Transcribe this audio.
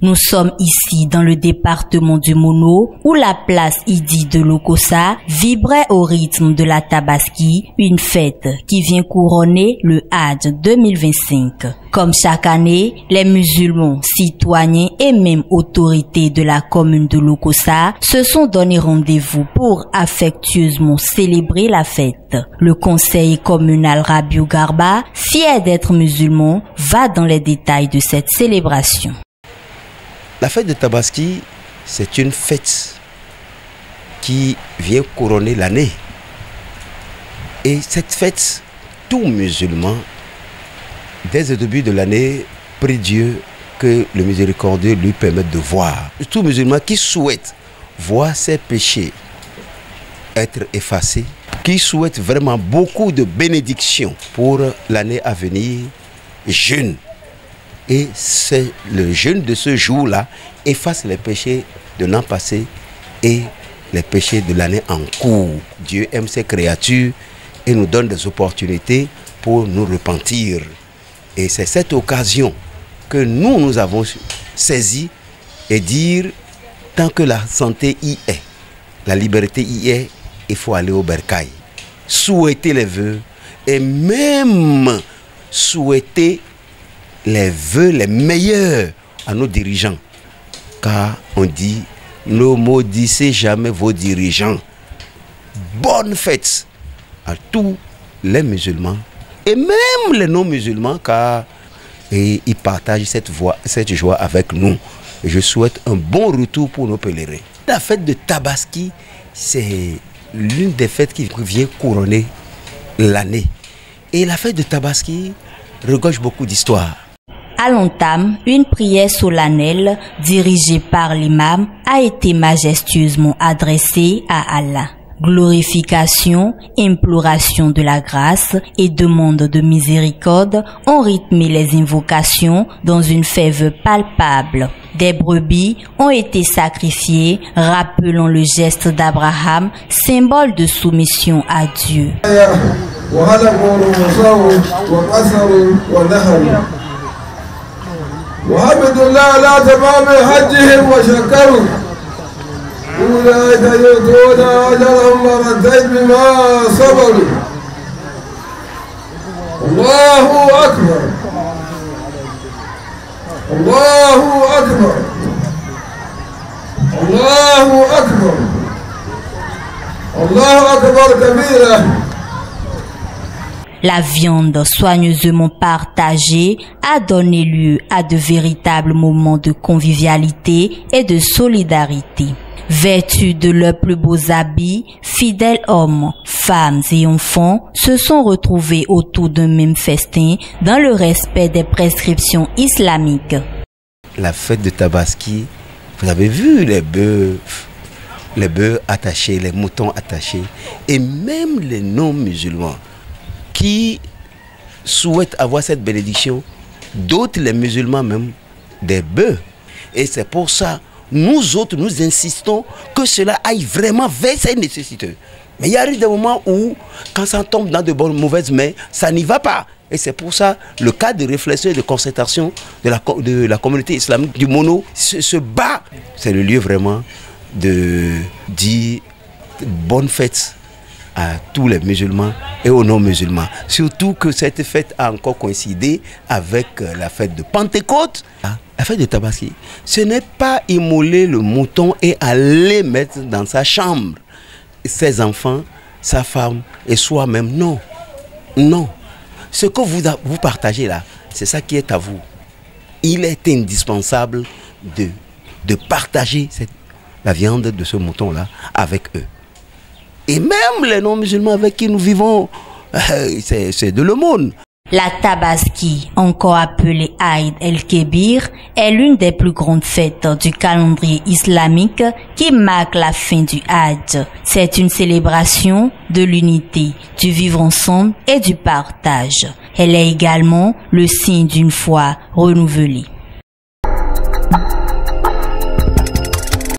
Nous sommes ici dans le département du Mono où la place Idi de Lokossa vibrait au rythme de la Tabaski, une fête qui vient couronner le Hadj 2025. Comme chaque année, les musulmans, citoyens et même autorités de la commune de Lokossa se sont donné rendez-vous pour affectueusement célébrer la fête. Le conseil communal Rabiou Garba, fier d'être musulman, va dans les détails de cette célébration. La fête de Tabaski, c'est une fête qui vient couronner l'année. Et cette fête, tout musulman, dès le début de l'année, prie Dieu que le miséricordieux lui permette de voir. Tout musulman qui souhaite voir ses péchés être effacés, qui souhaite vraiment beaucoup de bénédictions pour l'année à venir, jeûne. Et c'est le jeûne de ce jour-là efface les péchés de l'an passé et les péchés de l'année en cours. Dieu aime ses créatures et nous donne des opportunités pour nous repentir. Et c'est cette occasion que nous avons saisi et dire, tant que la santé y est, la liberté y est, il faut aller au bercail. Souhaiter les vœux et même souhaiter les vœux les meilleurs à nos dirigeants. Car on dit, ne maudissez jamais vos dirigeants. Bonne fête à tous les musulmans et même les non-musulmans, car ils partagent cette joie avec nous. Et je souhaite un bon retour pour nos pèlerins. La fête de Tabaski, c'est l'une des fêtes qui vient couronner l'année. Et la fête de Tabaski regorge beaucoup d'histoires. À l'entame, une prière solennelle dirigée par l'imam a été majestueusement adressée à Allah. Glorification, imploration de la grâce et demande de miséricorde ont rythmé les invocations dans une fève palpable. Des brebis ont été sacrifiées, rappelant le geste d'Abraham, symbole de soumission à Dieu. أولئك يؤتون أجرهم مرتين بما صبروا. الله أكبر الله أكبر الله أكبر الله أكبر كبيرا. La viande soigneusement partagée a donné lieu à de véritables moments de convivialité et de solidarité. Vêtus de leurs plus beaux habits, fidèles hommes, femmes et enfants se sont retrouvés autour d'un même festin dans le respect des prescriptions islamiques. La fête de Tabaski, vous avez vu les bœufs attachés, les moutons attachés, et même les non-musulmans qui souhaitent avoir cette bénédiction, d'autres les musulmans même, des bœufs. Et c'est pour ça nous autres, nous insistons que cela aille vraiment vers ces nécessiteux. Mais il arrive des moments où, quand ça tombe dans de mauvaises mains, ça n'y va pas. Et c'est pour ça le cadre de réflexion et de concertation de la communauté islamique du Mono se bat. C'est le lieu vraiment de dire bonne fête à tous les musulmans et aux non-musulmans. Surtout que cette fête a encore coïncidé avec la fête de Pentecôte. La fête de Tabaski, ce n'est pas immoler le mouton et aller mettre dans sa chambre ses enfants, sa femme et soi-même. Non, non. Ce que vous partagez là, c'est ça qui est à vous. Il est indispensable de partager la viande de ce mouton-là avec eux. Et même les non-musulmans avec qui nous vivons, c'est de l'aumône. La Tabaski, encore appelée Aïd el-Kébir, est l'une des plus grandes fêtes du calendrier islamique qui marque la fin du Hadj. C'est une célébration de l'unité, du vivre ensemble et du partage. Elle est également le signe d'une foi renouvelée.